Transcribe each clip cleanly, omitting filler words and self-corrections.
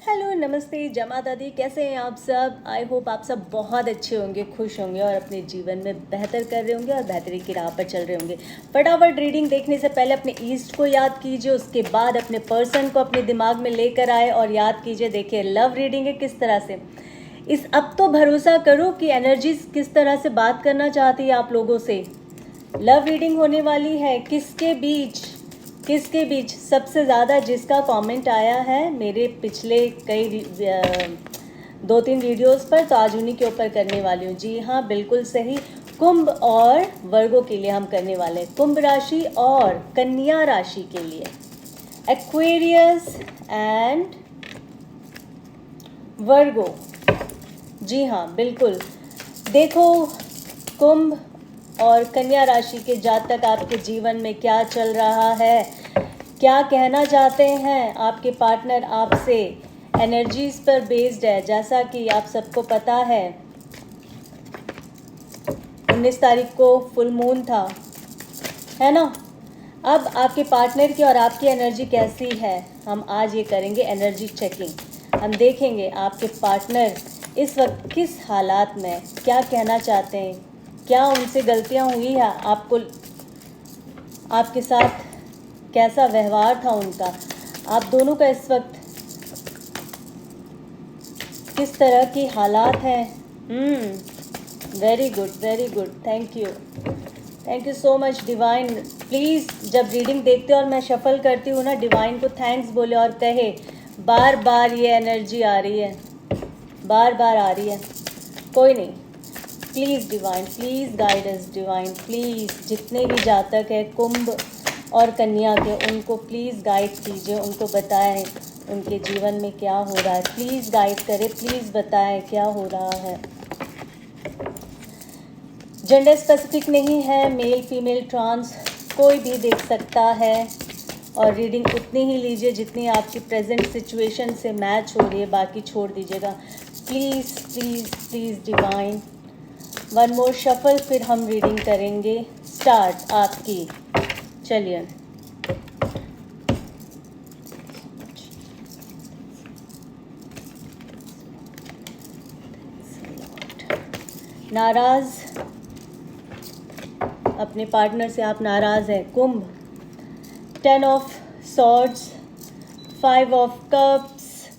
Hello, नमस्ते, जमा दादी, कैसे हैं आप सब। आई होप आप सब बहुत अच्छे होंगे, खुश होंगे और अपने जीवन में बेहतर कर रहे होंगे और बेहतरी की राह पर चल रहे होंगे। फटाफट रीडिंग देखने से पहले अपने ईस्ट को याद कीजिए, उसके बाद अपने पर्सन को अपने दिमाग में लेकर आए और याद कीजिए। देखिए लव रीडिंग है किस तरह से। अब तो भरोसा करो कि एनर्जीज किस तरह से बात करना चाहती है आप लोगों से। लव रीडिंग होने वाली है किसके बीच सबसे ज़्यादा जिसका कमेंट आया है मेरे पिछले कई 2-3 वीडियोस पर, तो आज उन्हीं के ऊपर करने वाली हूँ। जी हाँ, बिल्कुल सही। कुंभ और वर्गो के लिए हम करने वाले हैं, कुंभ राशि और कन्या राशि के लिए, एक्वेरियस एंड वर्गो। जी हाँ, बिल्कुल। देखो कुंभ और कन्या राशि के जातक आपके जीवन में क्या चल रहा है, क्या कहना चाहते हैं आपके पार्टनर आपसे। एनर्जीज पर बेस्ड है, जैसा कि आप सबको पता है 19 तारीख को फुल मून था, है ना। अब आपके पार्टनर की और आपकी एनर्जी कैसी है, हम आज ये करेंगे एनर्जी चेकिंग। हम देखेंगे आपके पार्टनर इस वक्त किस हालात में, क्या कहना चाहते हैं, क्या उनसे गलतियां हुई है, आपके साथ कैसा व्यवहार था उनका, आप दोनों का इस वक्त किस तरह की हालात हैं। Very good, thank you so much divine. Please जब रीडिंग देखते हो और मैं शफल करती हूँ ना, डिवाइन को थैंक्स बोले और कहे बार बार ये एनर्जी आ रही है, बार बार आ रही है। कोई नहीं, please divine, please guide us divine, please जितने भी जातक है कुंभ और कन्या के, उनको प्लीज़ गाइड कीजिए, उनको बताएं उनके जीवन में क्या हो रहा है। प्लीज़ गाइड करें, प्लीज़ बताएं क्या हो रहा है। जेंडर स्पेसिफिक नहीं है, मेल फीमेल ट्रांस कोई भी देख सकता है, और रीडिंग उतनी ही लीजिए जितनी आपकी प्रेजेंट सिचुएशन से मैच हो रही है, बाकी छोड़ दीजिएगा। Please please please divine, one more shuffle, फिर हम रीडिंग करेंगे स्टार्ट आपकी। चलिए, नाराज़, अपने पार्टनर से आप नाराज़ हैं। कुंभ, 10 of swords, 5 of cups,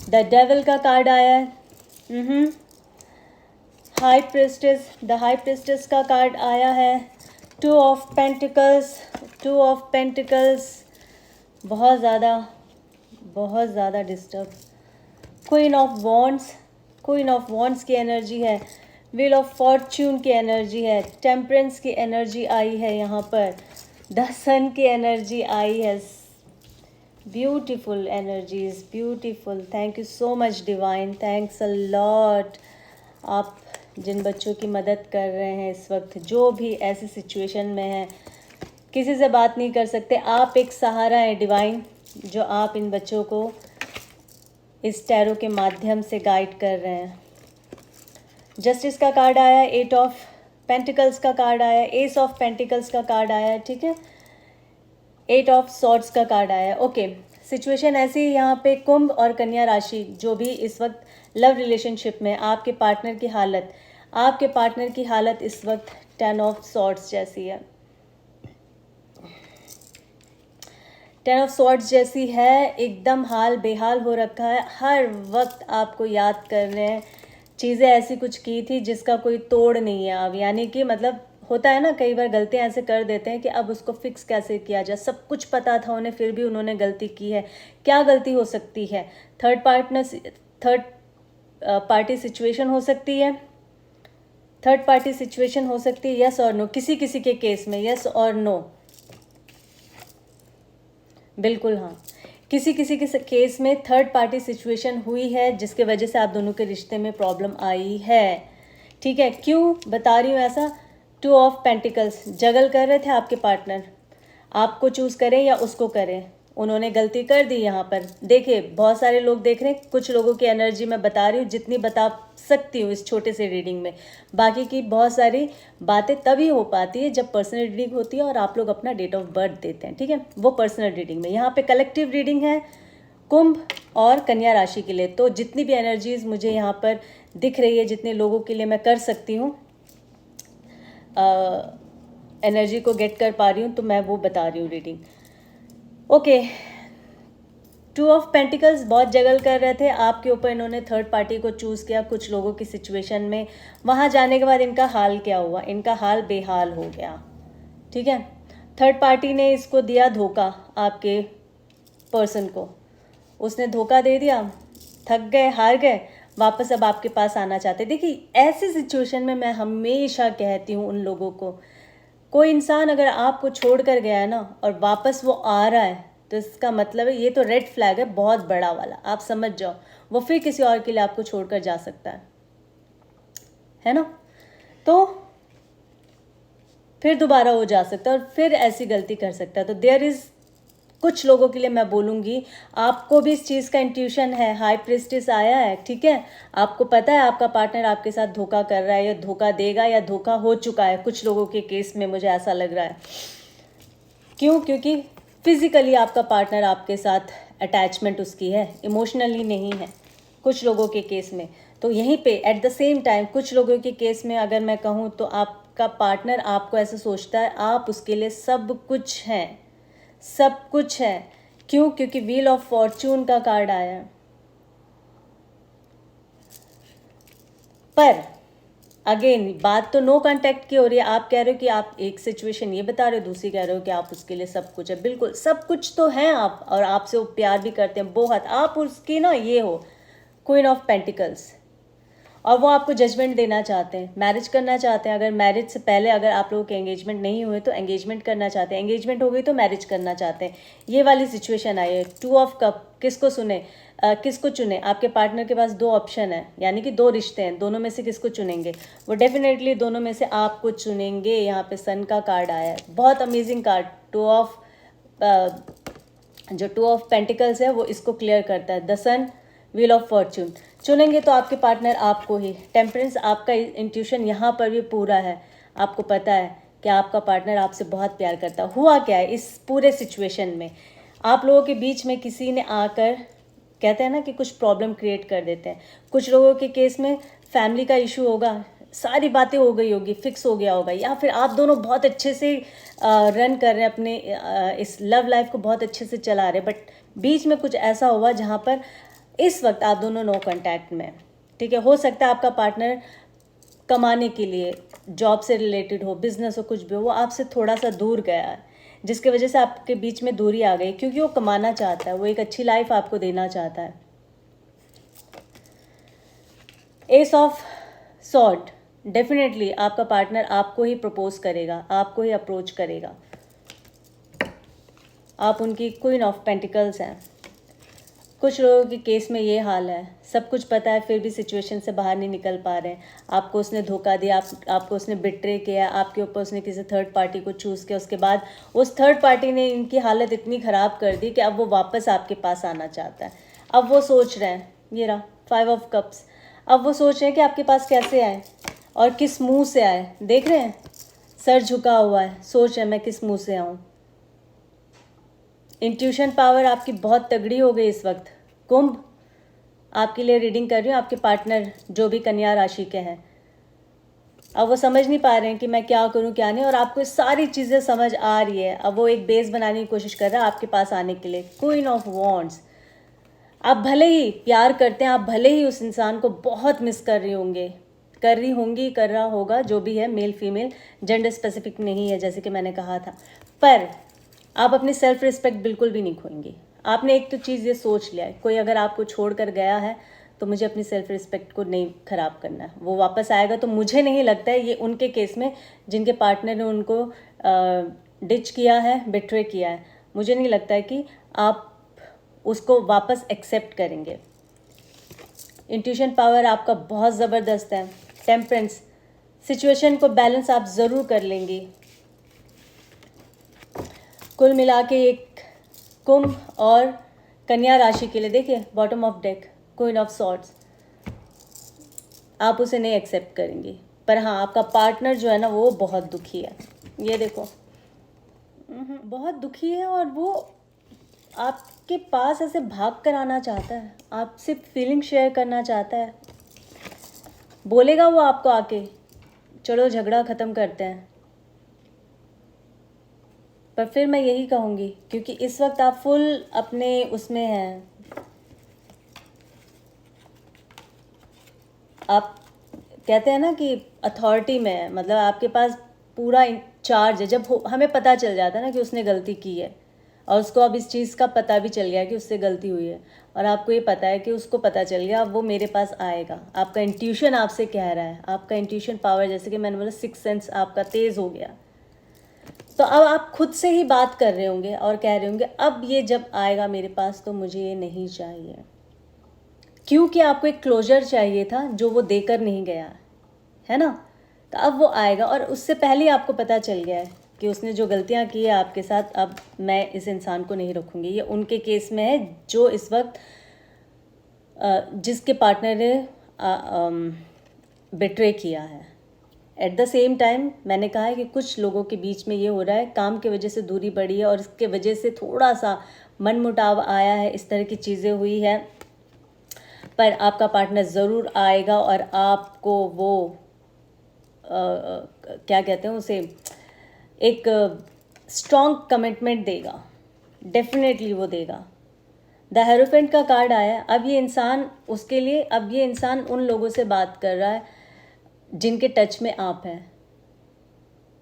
the devil का कार्ड आया है। हाई प्रिस्टेस का कार्ड आया है। 2 ऑफ पेंटिकल्स, बहुत ज़्यादा डिस्टर्ब। क्वीन ऑफ वॉन्ड्स की एनर्जी है। व्हील ऑफ फॉर्च्यून की एनर्जी है। टेम्परेंस की एनर्जी आई है यहाँ पर। द सन की एनर्जी आई है। Beautiful energies, beautiful. Thank you so much divine, thanks a lot. आप जिन बच्चों की मदद कर रहे हैं इस वक्त, जो भी ऐसी सिचुएशन में है, किसी से बात नहीं कर सकते, आप एक सहारा है डिवाइन, जो आप इन बच्चों को इस टैरो के माध्यम से गाइड कर रहे हैं। जस्टिस का कार्ड आया, 8 ऑफ पेंटिकल्स का कार्ड आया, एस ऑफ पेंटिकल्स का कार्ड आया, ठीक है, 8 ऑफ सॉर्ड्स का कार्ड आया। ओके, सिचुएशन ऐसी है यहाँ पे, कुंभ और कन्या राशि जो भी इस वक्त लव रिलेशनशिप में, आपके पार्टनर की हालत इस वक्त 10 ऑफ सॉर्ड्स जैसी है। 10 ऑफ सॉर्ड्स जैसी है, एकदम हाल बेहाल हो रखा है, हर वक्त आपको याद कर रहे हैं, चीज़ें ऐसी कुछ की थी जिसका कोई तोड़ नहीं है अब, यानी कि मतलब होता है ना, कई बार गलतियां ऐसे कर देते हैं कि अब उसको फिक्स कैसे किया जाए। सब कुछ पता था उन्हें, फिर भी उन्होंने गलती की है। क्या गलती हो सकती है? थर्ड पार्टी सिचुएशन हो सकती है, यस और नो, किसी किसी के केस में यस और नो, बिल्कुल हाँ, किसी किसी के केस में थर्ड पार्टी सिचुएशन हुई है जिसके वजह से आप दोनों के रिश्ते में प्रॉब्लम आई है। ठीक है, क्यों बता रही हूँ ऐसा? 2 ऑफ पेंटिकल्स, जगल कर रहे थे आपके पार्टनर, आपको चूज़ करें या उसको करें, उन्होंने गलती कर दी यहाँ पर। देखिए बहुत सारे लोग देख रहे हैं, कुछ लोगों की एनर्जी मैं बता रही हूँ जितनी बता सकती हूँ इस छोटे से रीडिंग में, बाकी की बहुत सारी बातें तभी हो पाती है जब पर्सनल रीडिंग होती है और आप लोग अपना डेट ऑफ बर्थ देते हैं, ठीक है, वो पर्सनल रीडिंग में। यहाँ पे कलेक्टिव रीडिंग है, कुंभ और कन्या राशि के लिए। तो जितनी भी एनर्जीज मुझे यहाँ पर दिख रही है, जितने लोगों के लिए मैं कर सकती हूँ एनर्जी को गेट कर पा रही हूँ, तो मैं वो बता रही हूँ रीडिंग। ओके, 2 ऑफ पेंटिकल्स बहुत जगल कर रहे थे आपके ऊपर, इन्होंने थर्ड पार्टी को चूज़ किया कुछ लोगों की सिचुएशन में। वहाँ जाने के बाद इनका हाल क्या हुआ, इनका हाल बेहाल हो गया, ठीक है। थर्ड पार्टी ने इसको दिया धोखा, आपके पर्सन को उसने धोखा दे दिया, थक गए, हार गए, वापस अब आपके पास आना चाहते। देखिए ऐसी सिचुएशन में मैं हमेशा कहती हूँ उन लोगों को, कोई इंसान अगर आपको छोड़ कर गया है ना और वापस वो आ रहा है, तो इसका मतलब है ये तो रेड फ्लैग है बहुत बड़ा वाला, आप समझ जाओ। वो फिर किसी और के लिए आपको छोड़कर जा सकता है ना। तो फिर दोबारा वो जा सकता है और फिर ऐसी गलती कर सकता है। तो देयर इज़ कुछ लोगों के लिए मैं बोलूँगी, आपको भी इस चीज़ का इंट्यूशन है, हाई प्रिस्टिस आया है, ठीक है। आपको पता है आपका पार्टनर आपके साथ धोखा कर रहा है या धोखा देगा या धोखा हो चुका है, कुछ लोगों के केस में मुझे ऐसा लग रहा है। क्यों? क्योंकि फिज़िकली आपका पार्टनर आपके साथ अटैचमेंट उसकी है, इमोशनली नहीं है कुछ लोगों के केस में। तो यहीं पे एट द सेम टाइम कुछ लोगों के केस में अगर मैं कहूँ तो आपका पार्टनर आपको ऐसे सोचता है आप उसके लिए सब कुछ हैं, सब कुछ है। क्यों? क्योंकि व्हील ऑफ फॉर्चून का कार्ड आया है। पर अगेन बात तो नो कांटेक्ट की हो रही है। आप कह रहे हो कि आप एक सिचुएशन ये बता रहे हो, दूसरी कह रहे हो कि आप उसके लिए सब कुछ है। बिल्कुल सब कुछ तो हैं आप, और आपसे वो प्यार भी करते हैं बहुत। आप उसकी ना ये हो क्वीन ऑफ पेंटिकल्स, और वो आपको जजमेंट देना चाहते हैं, मैरिज करना चाहते हैं। अगर मैरिज से पहले अगर आप लोगों के एंगेजमेंट नहीं हुए तो एंगेजमेंट करना चाहते हैं, एंगेजमेंट हो गई तो मैरिज करना चाहते हैं। ये वाली सिचुएशन आई है। 2 ऑफ कप, किसको सुने, किसको चुने? आपके पार्टनर के पास 2 ऑप्शन है, यानी कि 2 रिश्ते हैं, दोनों में से किसको चुनेंगे? वो डेफिनेटली दोनों में से आपको चुनेंगे। यहाँ पे सन का कार्ड आया है, बहुत अमेजिंग कार्ड। 2 ऑफ जो 2 ऑफ पेंटिकल्स है वो इसको क्लियर करता है, the sun, wheel of fortune. चुनेंगे तो आपके पार्टनर आपको ही। टेम्परेंस, आपका इंट्यूशन यहाँ पर भी पूरा है। आपको पता है कि आपका पार्टनर आपसे बहुत प्यार करता है। हुआ क्या है इस पूरे सिचुएशन में, आप लोगों के बीच में किसी ने आकर, कहते हैं ना कि कुछ प्रॉब्लम क्रिएट कर देते हैं। कुछ लोगों के केस में फैमिली का इशू होगा, सारी बातें हो गई होगी, फिक्स हो गया होगा, या फिर आप दोनों बहुत अच्छे से रन कर रहे हैं अपने इस लव लाइफ को, बहुत अच्छे से चला रहे हैं। बट बीच में कुछ ऐसा हुआ जहाँ पर इस वक्त आप दोनों नो कांटेक्ट में, ठीक है। हो सकता है आपका पार्टनर कमाने के लिए, जॉब से रिलेटेड हो, बिजनेस हो, कुछ भी हो, वो आपसे थोड़ा सा दूर गया है, जिसके वजह से आपके बीच में दूरी आ गई, क्योंकि वो कमाना चाहता है, वो एक अच्छी लाइफ आपको देना चाहता है। एस ऑफ सॉर्ड, डेफिनेटली आपका पार्टनर आपको ही प्रपोज करेगा, आपको ही अप्रोच करेगा। आप उनकी क्वीन ऑफ पेंटिकल्स हैं। कुछ लोगों के केस में ये हाल है, सब कुछ पता है फिर भी सिचुएशन से बाहर नहीं निकल पा रहे हैं। आपको उसने धोखा दिया, आपको उसने बिट्रे किया, आपके ऊपर उसने किसी थर्ड पार्टी को चूज़ किया, उसके बाद उस थर्ड पार्टी ने इनकी हालत इतनी ख़राब कर दी कि अब वो वापस आपके पास आना चाहता है। अब वो सोच रहे हैं, ये रहा 5 ऑफ कप्स, अब वो सोच रहे हैं कि आपके पास कैसे आए और किस मुँह से आए। देख रहे हैं सर झुका हुआ है, सोच रहे हैं मैं किस मुँह से आऊँ। इंट्यूशन पावर आपकी बहुत तगड़ी हो गई इस वक्त। कुंभ, आपके लिए रीडिंग कर रही हूँ। आपके पार्टनर जो भी कन्या राशि के हैं, अब वो समझ नहीं पा रहे हैं कि मैं क्या करूँ क्या नहीं, और आपको सारी चीज़ें समझ आ रही है। अब वो एक बेस बनाने की कोशिश कर रहा है आपके पास आने के लिए। क्वीन ऑफ वॉन्ड्स, आप भले ही प्यार करते हैं, आप भले ही उस इंसान को बहुत मिस कर रही होंगे, कर रही होंगी, कर रहा होगा, जो भी है, मेल फीमेल जेंडर स्पेसिफिक नहीं है जैसे कि मैंने कहा था, पर आप अपनी सेल्फ रिस्पेक्ट बिल्कुल भी नहीं खोएंगी। आपने एक तो चीज़ ये सोच लिया है, कोई अगर आपको छोड़ कर गया है तो मुझे अपनी सेल्फ रिस्पेक्ट को नहीं ख़राब करना है। वो वापस आएगा तो मुझे नहीं लगता है, ये उनके केस में जिनके पार्टनर ने उनको डिच किया है, बिट्रे किया है, मुझे नहीं लगता है कि आप उसको वापस एक्सेप्ट करेंगे। इंट्यूशन पावर आपका बहुत ज़बरदस्त है। टेम्परेंस, सिचुएशन को बैलेंस आप ज़रूर कर लेंगी। कुल मिला के एक कुंभ और कन्या राशि के लिए, देखिए bottom of deck, queen of swords, आप उसे नहीं एक्सेप्ट करेंगी। पर हाँ, आपका पार्टनर जो है ना वो बहुत दुखी है, ये देखो बहुत दुखी है, और वो आपके आपके पास ऐसे भाग कर आना चाहता है, आपसे फीलिंग शेयर करना चाहता है। बोलेगा वो आपको आके चलो झगड़ा ख़त्म करते हैं, पर फिर मैं यही कहूँगी क्योंकि इस वक्त आप फुल अपने उसमें हैं, आप कहते हैं ना कि अथॉरिटी में है, मतलब आपके पास पूरा चार्ज है। जब हमें पता चल जाता है ना कि उसने गलती की है और उसको अब इस चीज़ का पता भी चल गया कि उससे गलती हुई है और आपको ये पता है कि उसको पता चल गया, अब वो मेरे पास आएगा। आपका इंट्यूशन आपसे कह रहा है, आपका इंट्यूशन पावर, जैसे कि मैंने बोला सिक्स सेंस आपका तेज़ हो गया। तो अब आप खुद से ही बात कर रहे होंगे और कह रहे होंगे अब ये जब आएगा मेरे पास तो मुझे ये नहीं चाहिए, क्योंकि आपको एक क्लोजर चाहिए था जो वो देकर नहीं गया है ना। तो अब वो आएगा और उससे पहले आपको पता चल गया है कि उसने जो गलतियां की है आपके साथ, अब मैं इस इंसान को नहीं रखूँगी। ये उनके केस में है जो इस वक्त जिसके पार्टनर ने बिट्रे किया है। एट द सेम टाइम मैंने कहा है कि कुछ लोगों के बीच में ये हो रहा है, काम की वजह से दूरी बढ़ी है और इसके वजह से थोड़ा सा मनमुटाव आया है, इस तरह की चीज़ें हुई है, पर आपका पार्टनर ज़रूर आएगा और आपको वो क्या कहते हैं उसे, एक स्ट्रॉन्ग कमिटमेंट देगा, डेफिनेटली वो देगा। द हेरोफेंट का कार्ड आया है। अब ये इंसान उसके लिए, अब ये इंसान उन लोगों से बात कर रहा है जिनके टच में आप हैं।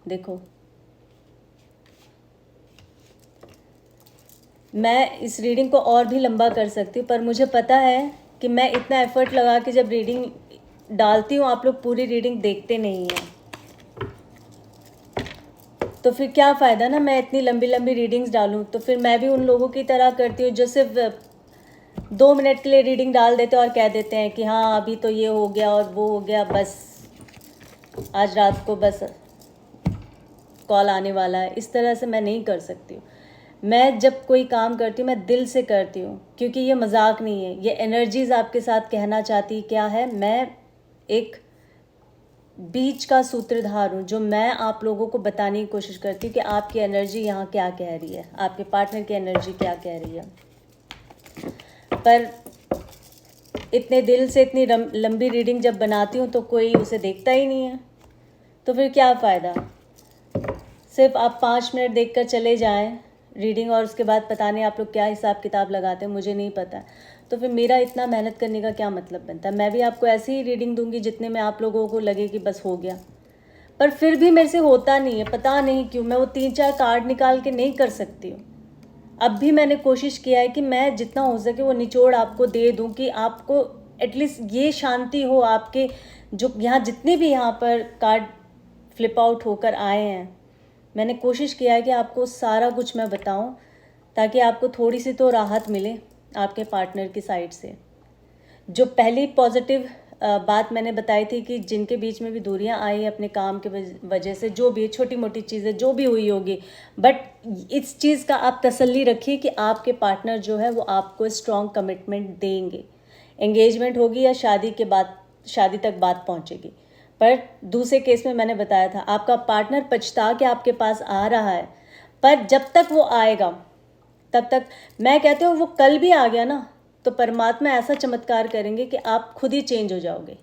देखो, मैं इस रीडिंग को और भी लंबा कर सकती हूँ, पर मुझे पता है कि मैं इतना एफर्ट लगा के जब रीडिंग डालती हूँ आप लोग पूरी रीडिंग देखते नहीं हैं, तो फिर क्या फ़ायदा ना मैं इतनी लंबी लंबी रीडिंग्स डालूँ। तो फिर मैं भी उन लोगों की तरह करती हूँ जो सिर्फ 2 मिनट के लिए रीडिंग डाल देते हैं और कह देते हैं कि हाँ अभी तो ये हो गया और वो हो गया, बस आज रात को बस कॉल आने वाला है। इस तरह से मैं नहीं कर सकती हूँ। मैं जब कोई काम करती हूँ मैं दिल से करती हूँ, क्योंकि ये मजाक नहीं है। ये एनर्जीज आपके साथ कहना चाहती क्या है, मैं एक बीच का सूत्रधार हूँ जो मैं आप लोगों को बताने की कोशिश करती हूँ कि आपकी एनर्जी यहाँ क्या कह रही है, आपके पार्टनर की एनर्जी क्या कह रही है। पर इतने दिल से इतनी लंबी रीडिंग जब बनाती हूँ तो कोई उसे देखता ही नहीं है, तो फिर क्या फ़ायदा। सिर्फ आप 5 मिनट देखकर चले जाएं रीडिंग और उसके बाद पता नहीं आप लोग क्या हिसाब किताब लगाते हैं, मुझे नहीं पता। तो फिर मेरा इतना मेहनत करने का क्या मतलब बनता है। मैं भी आपको ऐसी ही रीडिंग दूंगी जितने में आप लोगों को लगे कि बस हो गया, पर फिर भी मेरे से होता नहीं है, पता नहीं क्यों। मैं वो 3-4 कार्ड निकाल के नहीं कर सकती हूँ। अब भी मैंने कोशिश किया है कि मैं जितना हो सके वो निचोड़ आपको दे दूं कि आपको एटलीस्ट ये शांति हो। आपके जो यहाँ जितने भी यहाँ पर कार्ड फ्लिप आउट होकर आए हैं, मैंने कोशिश किया है कि आपको सारा कुछ मैं बताऊं ताकि आपको थोड़ी सी तो राहत मिले आपके पार्टनर की साइड से। जो पहली पॉजिटिव बात मैंने बताई थी कि जिनके बीच में भी दूरियां आई अपने काम के वजह से, जो भी छोटी मोटी चीज़ें जो भी हुई होगी, बट इस चीज़ का आप तसल्ली रखिए कि आपके पार्टनर जो है वो आपको स्ट्रॉन्ग कमिटमेंट देंगे। एंगेजमेंट होगी या शादी के बाद, शादी तक बात पहुंचेगी। पर दूसरे केस में मैंने बताया था आपका पार्टनर पछता के आपके पास आ रहा है, पर जब तक वो आएगा तब तक, मैं कहती हूँ वो कल भी आ गया ना तो परमात्मा ऐसा चमत्कार करेंगे कि आप खुद ही चेंज हो जाओगे,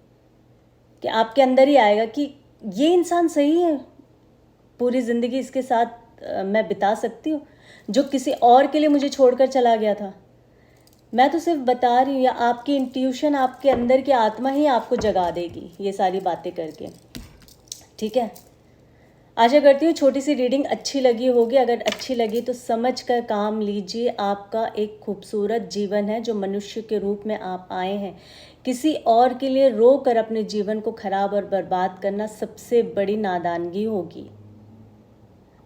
कि आपके अंदर ही आएगा कि ये इंसान सही है, पूरी ज़िंदगी इसके साथ मैं बिता सकती हूँ, जो किसी और के लिए मुझे छोड़कर चला गया था। मैं तो सिर्फ बता रही हूँ, या आपकी इंट्यूशन, आपके अंदर की आत्मा ही आपको जगा देगी ये सारी बातें करके। ठीक है, आशा करती हूँ छोटी सी रीडिंग अच्छी लगी होगी। अगर अच्छी लगी तो समझ कर काम लीजिए। आपका एक खूबसूरत जीवन है जो मनुष्य के रूप में आप आए हैं। किसी और के लिए रो कर अपने जीवन को खराब और बर्बाद करना सबसे बड़ी नादानगी होगी।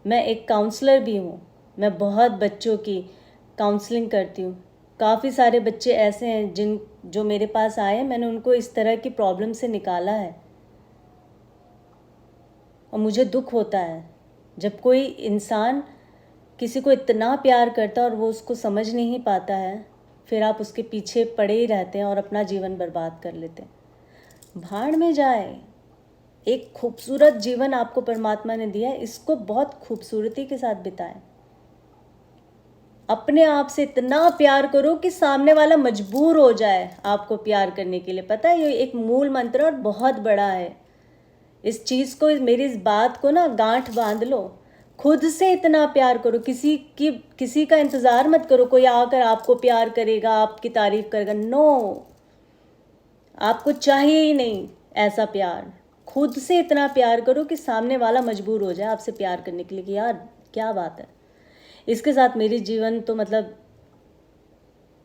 मैं एक काउंसलर भी हूँ, मैं बहुत बच्चों की काउंसलिंग करती हूँ। काफ़ी सारे बच्चे ऐसे हैं जो मेरे पास आए, मैंने उनको इस तरह की प्रॉब्लम से निकाला है। और मुझे दुख होता है जब कोई इंसान किसी को इतना प्यार करता है और वो उसको समझ नहीं पाता है, फिर आप उसके पीछे पड़े ही रहते हैं और अपना जीवन बर्बाद कर लेते हैं। भाड़ में जाए, एक खूबसूरत जीवन आपको परमात्मा ने दिया है, इसको बहुत खूबसूरती के साथ बिताएं। अपने आप से इतना प्यार करो कि सामने वाला मजबूर हो जाए आपको प्यार करने के लिए। पता है ये एक मूल मंत्र और बहुत बड़ा है। इस चीज़ को, मेरी इस बात को ना गांठ बांध लो। खुद से इतना प्यार करो, किसी का इंतज़ार मत करो कोई आकर आपको प्यार करेगा, आपकी तारीफ करेगा। नो, आपको चाहिए ही नहीं ऐसा प्यार। खुद से इतना प्यार करो कि सामने वाला मजबूर हो जाए आपसे प्यार करने के लिए कि यार क्या बात है, इसके साथ मेरी जीवन तो मतलब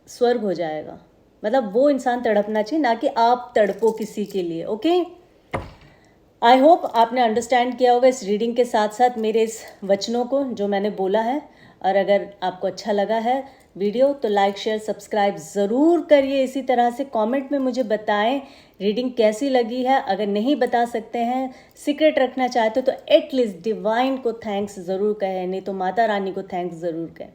स्वर्ग हो जाएगा। मतलब वो इंसान तड़पना चाहिए, ना कि आप तड़पो किसी के लिए। ओके, आई होप आपने अंडरस्टैंड किया होगा इस रीडिंग के साथ साथ मेरे इस वचनों को जो मैंने बोला है। और अगर आपको अच्छा लगा है वीडियो तो लाइक शेयर सब्सक्राइब ज़रूर करिए। इसी तरह से कमेंट में मुझे बताएं रीडिंग कैसी लगी है। अगर नहीं बता सकते हैं, सीक्रेट रखना चाहते हो, तो एटलीस्ट डिवाइन को थैंक्स ज़रूर कहें, नहीं तो माता रानी को थैंक्स ज़रूर कहें।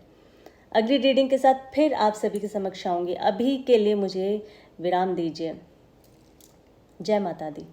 अगली रीडिंग के साथ फिर आप सभी के समक्ष आऊँगी। अभी के लिए मुझे विराम दीजिए। जय माता दी।